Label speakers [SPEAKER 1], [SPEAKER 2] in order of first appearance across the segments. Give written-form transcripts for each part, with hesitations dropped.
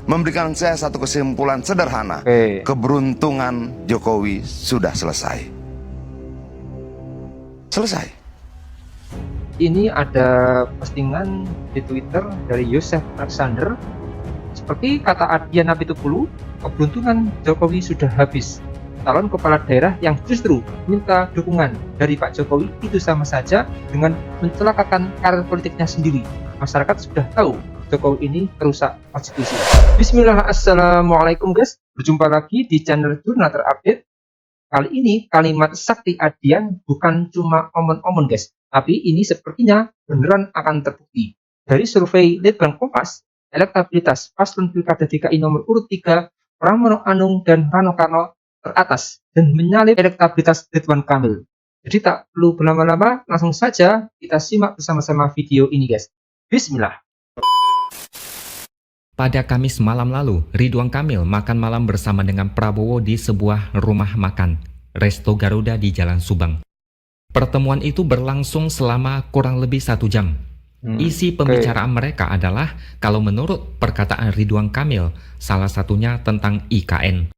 [SPEAKER 1] memberikan saya satu kesimpulan sederhana. Keberuntungan Jokowi sudah selesai. Selesai.
[SPEAKER 2] Ini ada postingan di Twitter dari Yosef Alexander. Seperti kata Adian Apitupulu, keberuntungan Jokowi sudah habis. Calon kepala daerah yang justru minta dukungan dari Pak Jokowi itu sama saja dengan mencelakakan karir politiknya sendiri. Masyarakat sudah tahu Jokowi ini perusak konstitusi. Bismillah, assalamualaikum guys. Berjumpa lagi di channel Jurnal Terupdate. Kali ini kalimat sakti Adian bukan cuma omon-omon guys, tapi ini sepertinya beneran akan terbukti. Dari survei Litbang Kompas, elektabilitas paslon Pilkada DKI nomor urut 3, Pramono Anung dan Rano Karno teratas dan menyalip elektabilitas Ridwan Kamil. Jadi tak perlu berlama-lama, langsung saja kita simak bersama-sama video ini guys. Bismillah.
[SPEAKER 3] Pada Kamis malam lalu, Ridwan Kamil makan malam bersama dengan Prabowo di sebuah rumah makan, Resto Garuda di Jalan Subang. Pertemuan itu berlangsung selama kurang lebih 1 jam. Isi pembicaraan mereka adalah, kalau menurut perkataan Ridwan Kamil, salah satunya tentang IKN.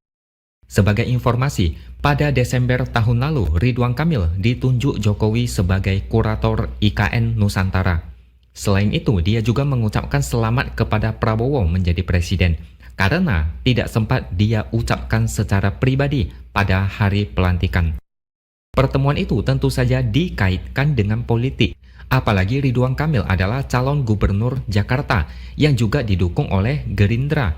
[SPEAKER 3] Sebagai informasi, pada Desember tahun lalu, Ridwan Kamil ditunjuk Jokowi sebagai kurator IKN Nusantara. Selain itu, dia juga mengucapkan selamat kepada Prabowo menjadi presiden, karena tidak sempat dia ucapkan secara pribadi pada hari pelantikan. Pertemuan itu tentu saja dikaitkan dengan politik, apalagi Ridwan Kamil adalah calon gubernur Jakarta yang juga didukung oleh Gerindra.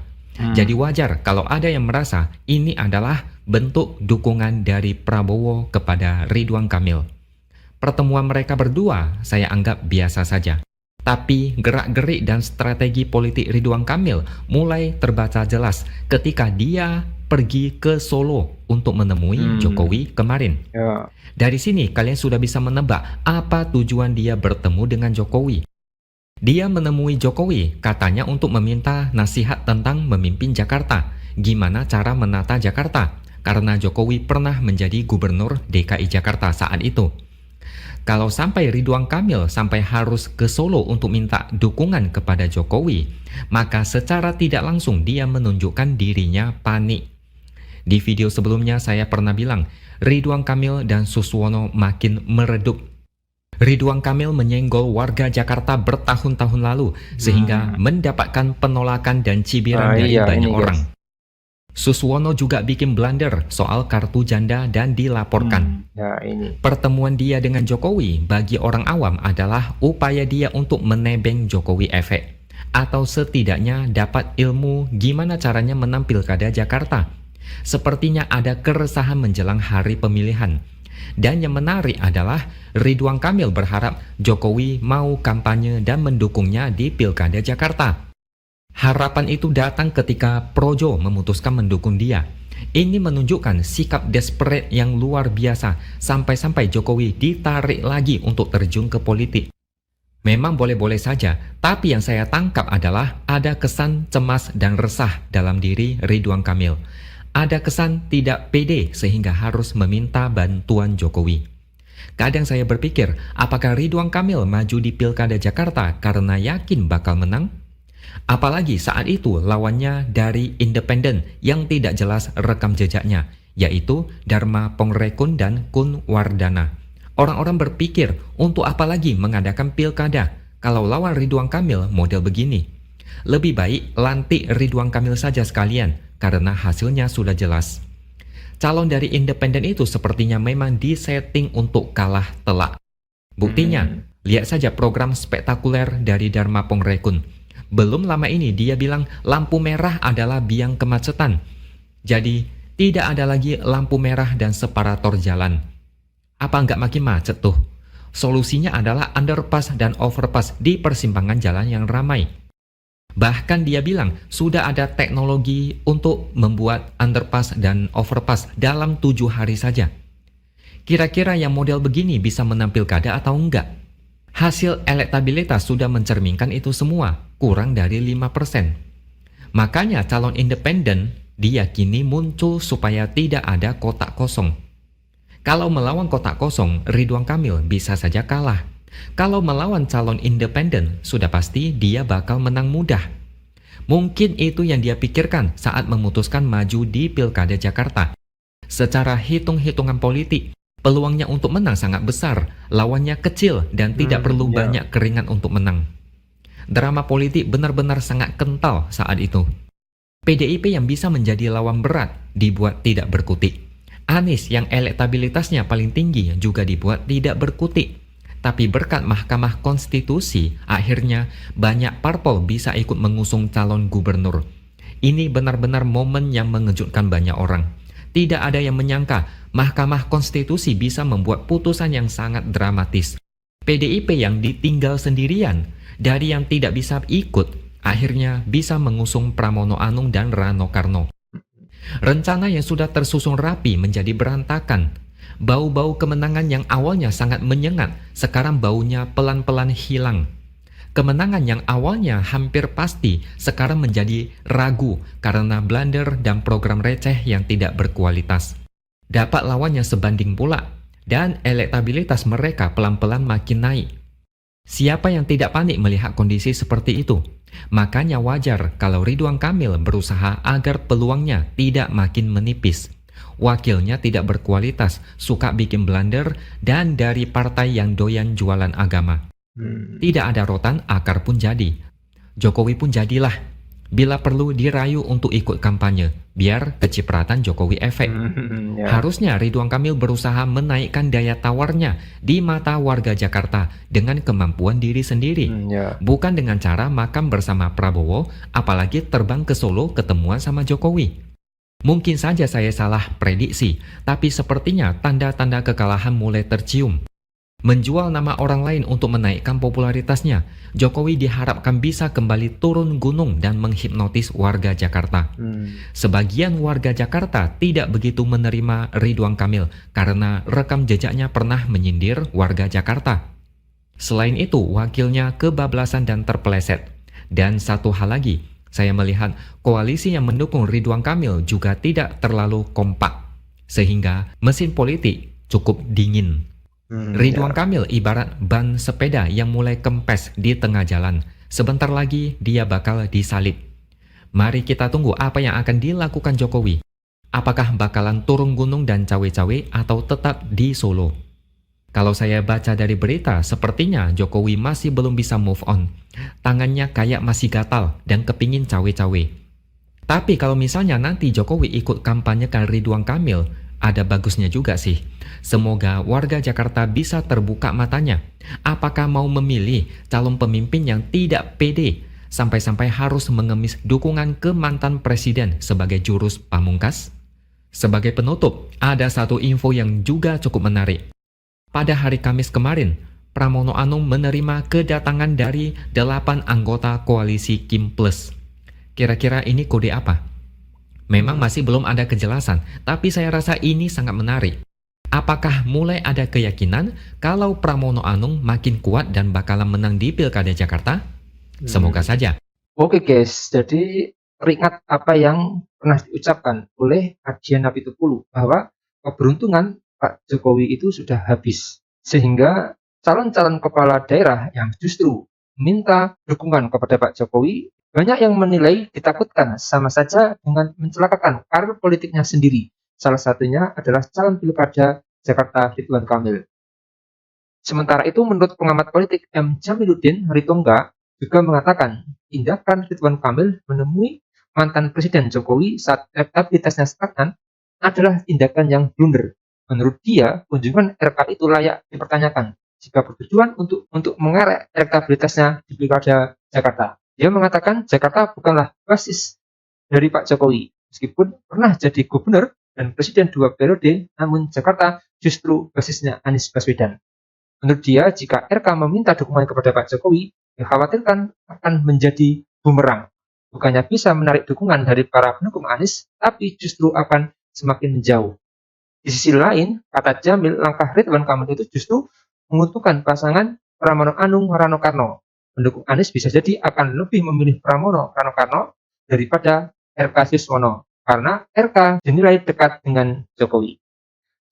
[SPEAKER 3] Jadi wajar kalau ada yang merasa ini adalah bentuk dukungan dari Prabowo kepada Ridwan Kamil. Pertemuan mereka berdua saya anggap biasa saja. Tapi gerak-gerik dan strategi politik Ridwan Kamil mulai terbaca jelas ketika dia pergi ke Solo untuk menemui Jokowi kemarin. Dari sini kalian sudah bisa menebak apa tujuan dia bertemu dengan Jokowi. Dia menemui Jokowi katanya untuk meminta nasihat tentang memimpin Jakarta, gimana cara menata Jakarta, karena Jokowi pernah menjadi gubernur DKI Jakarta saat itu. Kalau sampai Ridwan Kamil sampai harus ke Solo untuk minta dukungan kepada Jokowi, maka secara tidak langsung dia menunjukkan dirinya panik. Di video sebelumnya saya pernah bilang, Ridwan Kamil dan Suswono makin meredup. Ridwan Kamil menyenggol warga Jakarta bertahun-tahun lalu, sehingga mendapatkan penolakan dan cibiran dari banyak orang. Suswono juga bikin blunder soal kartu janda dan dilaporkan. Pertemuan dia dengan Jokowi bagi orang awam adalah upaya dia untuk menebeng Jokowi efek, atau setidaknya dapat ilmu gimana caranya menang Pilkada Jakarta. Sepertinya ada keresahan menjelang hari pemilihan. Dan yang menarik adalah Ridwan Kamil berharap Jokowi mau kampanye dan mendukungnya di Pilkada Jakarta. Harapan itu datang ketika Projo memutuskan mendukung dia. Ini menunjukkan sikap desperate yang luar biasa sampai-sampai Jokowi ditarik lagi untuk terjun ke politik. Memang boleh-boleh saja, tapi yang saya tangkap adalah ada kesan cemas dan resah dalam diri Ridwan Kamil. Ada kesan tidak pede sehingga harus meminta bantuan Jokowi. Kadang saya berpikir, apakah Ridwan Kamil maju di Pilkada Jakarta karena yakin bakal menang? Apalagi saat itu lawannya dari independen yang tidak jelas rekam jejaknya, yaitu Dharma Pongrekun dan Kun Wardana. Orang-orang berpikir, untuk apa lagi mengadakan pilkada kalau lawan Ridwan Kamil model begini? Lebih baik lantik Ridwan Kamil saja sekalian, karena hasilnya sudah jelas. Calon dari independen itu sepertinya memang disetting untuk kalah telak. Buktinya, lihat saja program spektakuler dari Dharma Pongrekun. Belum lama ini dia bilang lampu merah adalah biang kemacetan. Jadi tidak ada lagi lampu merah dan separator jalan. Apa nggak makin macet tuh? Solusinya adalah underpass dan overpass di persimpangan jalan yang ramai. Bahkan dia bilang sudah ada teknologi untuk membuat underpass dan overpass dalam 7 hari saja. Kira-kira yang model begini bisa menang pilkada atau enggak? Hasil elektabilitas sudah mencerminkan itu semua, kurang dari 5%. Makanya calon independen diyakini muncul supaya tidak ada kotak kosong. Kalau melawan kotak kosong, Ridwan Kamil bisa saja kalah. Kalau melawan calon independen, sudah pasti dia bakal menang mudah. Mungkin itu yang dia pikirkan saat memutuskan maju di Pilkada Jakarta. Secara hitung-hitungan politik, peluangnya untuk menang sangat besar, lawannya kecil dan tidak perlu banyak keringat untuk menang. Drama politik benar-benar sangat kental saat itu. PDIP yang bisa menjadi lawan berat dibuat tidak berkutik. Anies yang elektabilitasnya paling tinggi juga dibuat tidak berkutik. Tapi berkat Mahkamah Konstitusi, akhirnya banyak parpol bisa ikut mengusung calon gubernur. Ini benar-benar momen yang mengejutkan banyak orang. Tidak ada yang menyangka Mahkamah Konstitusi bisa membuat putusan yang sangat dramatis. PDIP yang ditinggal sendirian, dari yang tidak bisa ikut, akhirnya bisa mengusung Pramono Anung dan Rano Karno. Rencana yang sudah tersusun rapi menjadi berantakan. Bau-bau kemenangan yang awalnya sangat menyengat, sekarang baunya pelan-pelan hilang. Kemenangan yang awalnya hampir pasti, sekarang menjadi ragu karena blunder dan program receh yang tidak berkualitas. Dapat lawannya sebanding pula, dan elektabilitas mereka pelan-pelan makin naik. Siapa yang tidak panik melihat kondisi seperti itu? Makanya wajar kalau Ridwan Kamil berusaha agar peluangnya tidak makin menipis. Wakilnya tidak berkualitas, suka bikin blunder, dan dari partai yang doyan jualan agama. Tidak ada rotan, akar pun jadi. Jokowi pun jadilah. Bila perlu dirayu untuk ikut kampanye, biar kecipratan Jokowi efek. Harusnya Ridwan Kamil berusaha menaikkan daya tawarnya di mata warga Jakarta dengan kemampuan diri sendiri. Bukan dengan cara makan bersama Prabowo, apalagi terbang ke Solo ketemuan sama Jokowi. Mungkin saja saya salah prediksi, tapi sepertinya tanda-tanda kekalahan mulai tercium. Menjual nama orang lain untuk menaikkan popularitasnya, Jokowi diharapkan bisa kembali turun gunung dan menghipnotis warga Jakarta. Sebagian warga Jakarta tidak begitu menerima Ridwan Kamil karena rekam jejaknya pernah menyindir warga Jakarta. Selain itu, wakilnya kebablasan dan terpeleset. Dan satu hal lagi, saya melihat koalisi yang mendukung Ridwan Kamil juga tidak terlalu kompak, sehingga mesin politik cukup dingin. Ridwan Kamil ibarat ban sepeda yang mulai kempes di tengah jalan. Sebentar lagi dia bakal disalib. Mari kita tunggu apa yang akan dilakukan Jokowi. Apakah bakalan turun gunung dan cawe-cawe atau tetap di Solo? Kalau saya baca dari berita, sepertinya Jokowi masih belum bisa move on. Tangannya kayak masih gatal dan kepingin cawe-cawe. Tapi kalau misalnya nanti Jokowi ikut kampanyekan Ridwan Kamil, ada bagusnya juga sih. Semoga warga Jakarta bisa terbuka matanya. Apakah mau memilih calon pemimpin yang tidak pede, sampai-sampai harus mengemis dukungan ke mantan presiden sebagai jurus pamungkas? Sebagai penutup, ada satu info yang juga cukup menarik. Pada hari Kamis kemarin, Pramono Anung menerima kedatangan dari 8 anggota koalisi Kim Plus. Kira-kira ini kode apa? Memang masih belum ada kejelasan, tapi saya rasa ini sangat menarik. Apakah mulai ada keyakinan kalau Pramono Anung makin kuat dan bakalan menang di Pilkada Jakarta? Semoga saja.
[SPEAKER 2] Oke guys, jadi teringat apa yang pernah diucapkan oleh Adiana Pitupulu bahwa keberuntungan Pak Jokowi itu sudah habis, sehingga calon-calon kepala daerah yang justru minta dukungan kepada Pak Jokowi, banyak yang menilai ditakutkan sama saja dengan mencelakakan karir politiknya sendiri. Salah satunya adalah calon pilkada Jakarta Ridwan Kamil. Sementara itu menurut pengamat politik M. Jamiluddin Haritongga juga mengatakan tindakan Ridwan Kamil menemui mantan Presiden Jokowi saat elektabilitasnya stagnan adalah tindakan yang blunder. Menurut dia, kunjungan RK itu layak dipertanyakan jika bertujuan untuk mengerek elektabilitasnya di Pilkada Jakarta. Dia mengatakan Jakarta bukanlah basis dari Pak Jokowi. Meskipun pernah jadi gubernur dan presiden 2 periode, namun Jakarta justru basisnya Anies Baswedan. Menurut dia, jika RK meminta dukungan kepada Pak Jokowi, dikhawatirkan akan menjadi bumerang. Bukannya bisa menarik dukungan dari para pendukung Anies, tapi justru akan semakin menjauh. Di sisi lain, kata Jamil, langkah Ridwan Kamil itu justru menguntungkan pasangan Pramono Anung Rano Karno. Pendukung Anies bisa jadi akan lebih memilih Pramono Rano Karno daripada RK Siswono, karena RK dinilai dekat dengan Jokowi.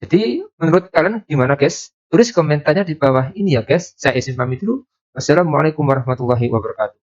[SPEAKER 2] Jadi, menurut kalian gimana guys? Tulis komentarnya di bawah ini ya guys. Saya izin pamit dulu. Wassalamualaikum warahmatullahi wabarakatuh.